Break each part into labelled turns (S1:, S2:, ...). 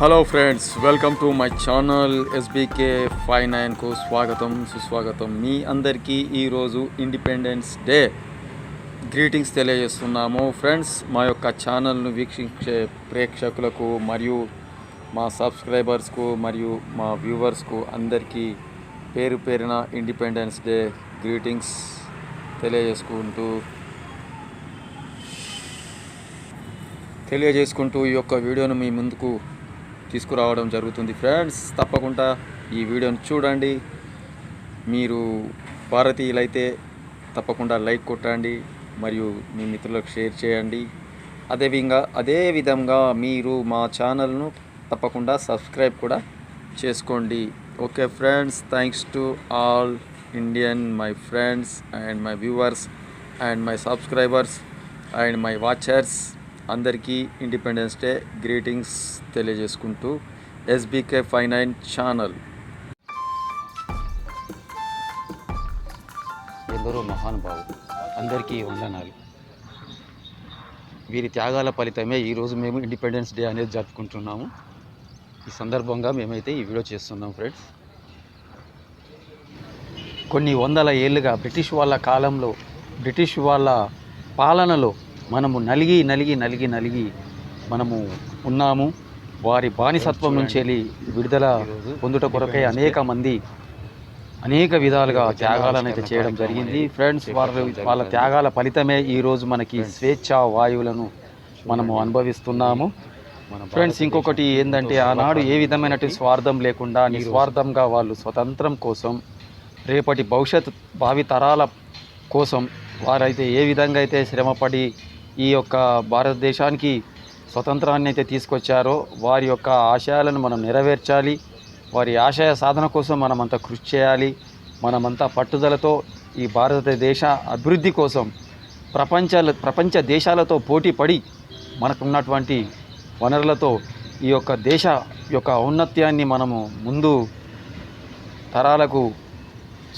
S1: Hello friends, welcome to my channel SBK 59కు స్వాగతం సుస్వాగతం. మీ అందరికీ ఈరోజు ఇండిపెండెన్స్ డే గ్రీటింగ్స్ తెలియజేస్తున్నాము. ఫ్రెండ్స్, మా యొక్క ఛానల్ను వీక్షించే ప్రేక్షకులకు మరియు మా సబ్స్క్రైబర్స్కు మరియు మా వ్యూవర్స్కు అందరికీ పేరు పేరున ఇండిపెండెన్స్ డే గ్రీటింగ్స్ తెలియజేసుకుంటూ ఈ యొక్క వీడియోను మీ ముందుకు తీసుకురావడం జరుగుతుంది. ఫ్రెండ్స్, తప్పకుండా ఈ వీడియోను చూడండి. మీరు భారతీయులైతే తప్పకుండా లైక్ కొట్టండి మరియు మీ మిత్రులకు షేర్ చేయండి. అదేవిధంగా మీరు మా ఛానల్ను తప్పకుండా సబ్స్క్రైబ్ కూడా చేసుకోండి. Okay friends, thanks to all Indian my friends and my viewers and my subscribers and my watchers అందరికీ ఇండిపెండెన్స్ డే గ్రీటింగ్స్ తెలియజేసుకుంటూ ఎస్బీకే 59 ఛానల్.
S2: ఎందరో మహానుభావులు, అందరికీ వందనాలు. వీరి త్యాగాల ఫలితమే ఈరోజు మేము ఇండిపెండెన్స్ డే అనేది జరుపుకుంటున్నాము. ఈ సందర్భంగా మేమైతే ఈ వీడియో చేస్తున్నాం. ఫ్రెండ్స్, కొన్ని వందల ఏళ్ళుగా బ్రిటిష్ వాళ్ళ కాలంలో, బ్రిటిష్ వాళ్ళ పాలనలో మనము నలిగి మనము ఉన్నాము. వారి బానిసత్వం నుంచి వెళ్ళి విడుదల పొందుట కొరకై అనేక విధాలుగా త్యాగాలను అయితే చేయడం జరిగింది. ఫ్రెండ్స్, వాళ్ళ త్యాగాల ఫలితమే ఈరోజు మనకి స్వేచ్ఛా వాయువులను మనము అనుభవిస్తున్నాము. ఫ్రెండ్స్, ఇంకొకటి ఏంటంటే, ఆనాడు ఏ విధమైనటువంటి స్వార్థం లేకుండా నిస్వార్థంగా వాళ్ళు స్వతంత్రం కోసం, రేపటి భవిష్యత్ భావి తరాల కోసం వారైతే ఏ విధంగా అయితే శ్రమపడి ఈ యొక్క భారతదేశానికి స్వతంత్రాన్ని అయితే తీసుకొచ్చారో, వారి యొక్క ఆశయాలను మనం నెరవేర్చాలి. వారి ఆశయ సాధన కోసం మనమంతా కృషి చేయాలి. మనమంతా పట్టుదలతో ఈ భారతదేశ అభివృద్ధి కోసం ప్రపంచ దేశాలతో పోటీ పడి మనకున్నటువంటి వనరులతో ఈ యొక్క దేశ యొక్క ఔన్నత్యాన్ని మనము ముందు తరాలకు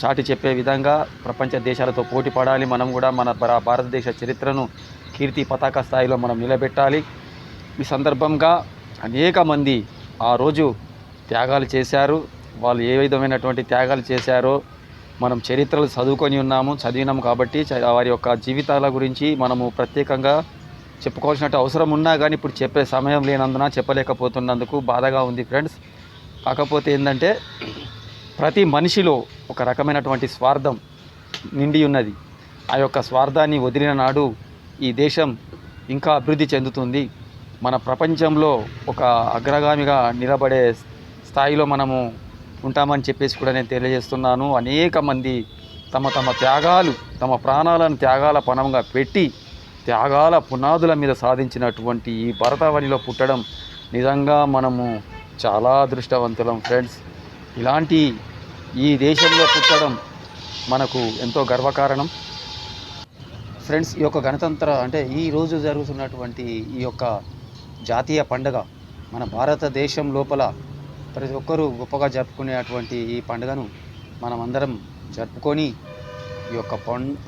S2: చాటి చెప్పే విధంగా ప్రపంచ దేశాలతో పోటీ పడాలి. మనం కూడా మన భారతదేశ చరిత్రను కీర్తి పతాక స్థాయిలో మనం నిలబెట్టాలి. ఈ సందర్భంగా అనేక మంది ఆ రోజు త్యాగాలు చేశారు. వాళ్ళు ఏ విధమైనటువంటి త్యాగాలు చేశారో మనం చరిత్రలు చదివినాం కాబట్టి వారి యొక్క జీవితాల గురించి మనము ప్రత్యేకంగా చెప్పుకోవాల్సినట్టు అవసరం ఉన్నా కానీ ఇప్పుడు చెప్పే సమయం లేనందున చెప్పలేకపోతున్నందుకు బాధగా ఉంది. ఫ్రెండ్స్, కాకపోతే ఏంటంటే, ప్రతి మనిషిలో ఒక రకమైనటువంటి స్వార్థం నిండి ఉన్నది. ఆ యొక్క స్వార్థాన్ని వదిలిన నాడు ఈ దేశం ఇంకా అభివృద్ధి చెందుతుంది. మన ప్రపంచంలో ఒక అగ్రగామిగా నిలబడే స్థాయిలో మనము ఉంటామని చెప్పేసి కూడా నేను తెలియజేస్తున్నాను. అనేక మంది తమ త్యాగాలు, తమ ప్రాణాలను త్యాగాల పణంగా పెట్టి త్యాగాల పునాదుల మీద సాధించినటువంటి ఈ భరతావనిలో పుట్టడం నిజంగా మనము చాలా అదృష్టవంతులం. ఫ్రెండ్స్, ఇలాంటి ఈ దేశంలో పుట్టడం మనకు ఎంతో గర్వకారణం. ఫ్రెండ్స్, ఈ యొక్క గణతంత్ర అంటే ఈ రోజు జరుగుతున్నటువంటి ఈ యొక్క జాతీయ పండుగ మన భారతదేశం లోపల ప్రతి ఒక్కరూ గొప్పగా జరుపుకునేటువంటి ఈ పండుగను మనమందరం జరుపుకొని ఈ యొక్క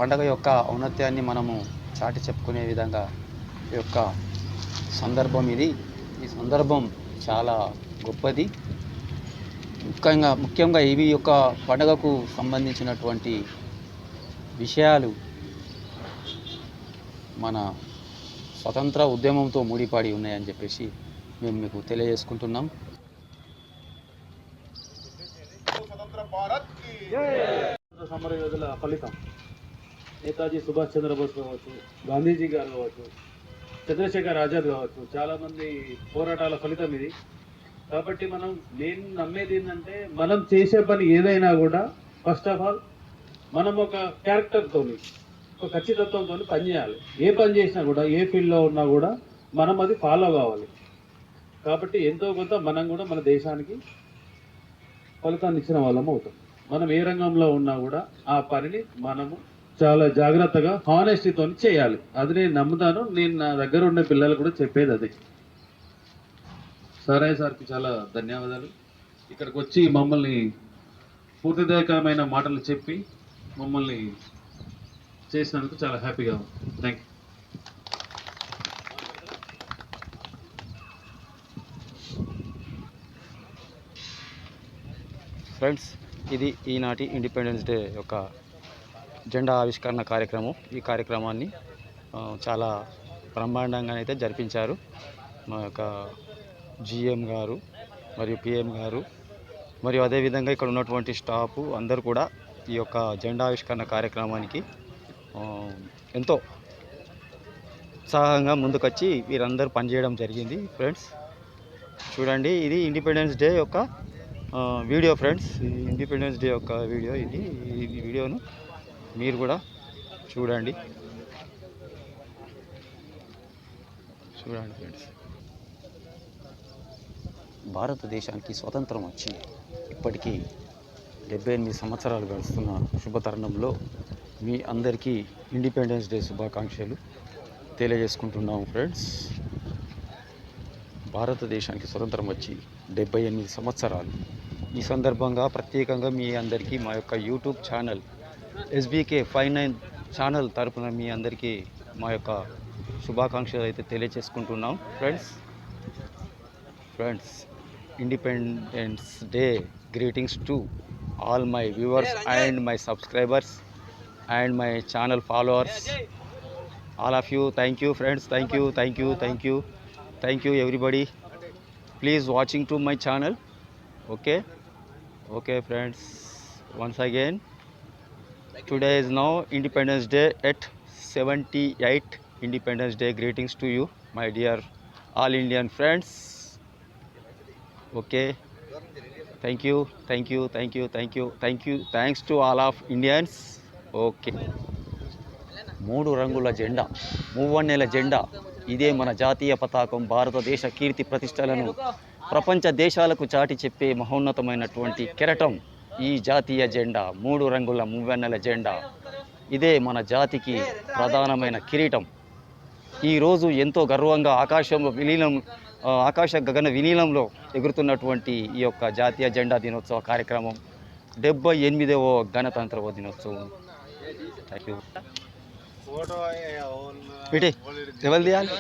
S2: పండుగ యొక్క ఔన్నత్యాన్ని మనము చాటి చెప్పుకునే విధంగా ఈ యొక్క సందర్భం ఇది. ఈ సందర్భం చాలా గొప్పది. ముఖ్యంగా ఇవి యొక్క పండుగకు సంబంధించినటువంటి విషయాలు మన స్వతంత్ర ఉద్యమంతో ముడిపడి ఉన్నాయని చెప్పేసి మేము మీకు తెలియజేసుకుంటున్నాం.
S3: సమరయోధుల ఫలితం నేతాజీ సుభాష్ చంద్రబోస్ కావచ్చు, గాంధీజీ గారు కావచ్చు, చంద్రశేఖర్ ఆజాద్ కావచ్చు, చాలామంది పోరాటాల ఫలితం ఇది. కాబట్టి నేను నమ్మేది ఏంటంటే, మనం చేసే పని ఏదైనా కూడా ఫస్ట్ ఆఫ్ ఆల్ మనం ఒక క్యారెక్టర్తో, ఒక ఖచ్చితత్వంతో పనిచేయాలి. ఏ పని చేసినా కూడా, ఏ ఫీల్డ్లో ఉన్నా కూడా మనం అది ఫాలో కావాలి. కాబట్టి ఎంతో కొంత మనం కూడా మన దేశానికి ఫలితాన్ని ఇచ్చిన వాళ్ళం అవుతాం. మనం ఏ రంగంలో ఉన్నా కూడా ఆ పనిని మనము చాలా జాగ్రత్తగా హానెస్టీతో చేయాలి. అది నేను నమ్ముతాను. నేను నా దగ్గర ఉన్న పిల్లలు కూడా చెప్పేది అది. సారయ్య సార్కి చాలా ధన్యవాదాలు. ఇక్కడికి వచ్చి మమ్మల్ని పూర్తిదాయకమైన మాటలు చెప్పి మమ్మల్ని చేసినందుకు చాలా హ్యాపీగా ఉంది. Thank you.
S2: ఫ్రెండ్స్, ఇది ఈనాటి ఇండిపెండెన్స్ డే యొక్క జెండా ఆవిష్కరణ కార్యక్రమం. ఈ కార్యక్రమాన్ని చాలా బ్రహ్మాండంగా అయితే జరిపించారు. మా యొక్క జిఎం గారు మరియు పిఎం గారు మరియు అదేవిధంగా ఇక్కడ ఉన్నటువంటి స్టాఫ్ అందరూ కూడా ఈ యొక్క జెండా ఆవిష్కరణ కార్యక్రమానికి ఎంతో ఉత్సాహంగా ముందుకొచ్చి వీరందరూ పనిచేయడం జరిగింది. ఫ్రెండ్స్ చూడండి, ఇది ఇండిపెండెన్స్ డే యొక్క వీడియో. ఫ్రెండ్స్, ఇండిపెండెన్స్ డే యొక్క వీడియో ఇది. ఈ వీడియోను మీరు కూడా చూడండి ఫ్రెండ్స్. భారతదేశానికి స్వతంత్రం వచ్చి ఇప్పటికీ 78 సంవత్సరాలు గడుస్తున్న శుభతరుణంలో మీ అందరికీ ఇండిపెండెన్స్ డే శుభాకాంక్షలు తెలియజేసుకుంటున్నాము. ఫ్రెండ్స్, భారతదేశానికి స్వతంత్రం వచ్చి 78 సంవత్సరాలు. ఈ సందర్భంగా ప్రత్యేకంగా మీ అందరికీ మా యొక్క యూట్యూబ్ ఛానల్ SBK59 ఛానల్ తరపున మీ అందరికీ మా యొక్క శుభాకాంక్షలు అయితే తెలియజేసుకుంటున్నాం. Friends, independence day greetings to all my viewers and my subscribers and my channel followers, all of you. Thank you friends, thank you everybody. Please watching to my channel. Okay friends, once again today is now Independence Day at 78 Independence Day greetings to you, my dear all Indian friends. Okay, thank you, thanks to all of Indians. Okay, 3 రంగుల జెండా, మూవన్నెల జెండా, ఇదే మన జాతీయ పతాకం. భారతదేశ కీర్తి ప్రతిష్టలను ప్రపంచ దేశాలకు చాటి చెప్పే మహోన్నతమైనటువంటి కెరటం ఈ జాతీయ జెండా. 3 రంగుల మూవన్నెల జెండా, ఇదే మన జాతికి ప్రధానమైన కిరీటం. ఈరోజు ఎంతో గర్వంగా ఆకాశ గగన విలీనంలో ఎగురుతున్నటువంటి ఈ యొక్క జాతీయ జెండా దినోత్సవ కార్యక్రమం 78వ గణతంత్ర దినోత్సవం. Thank you. ఎవరు తీయాలి?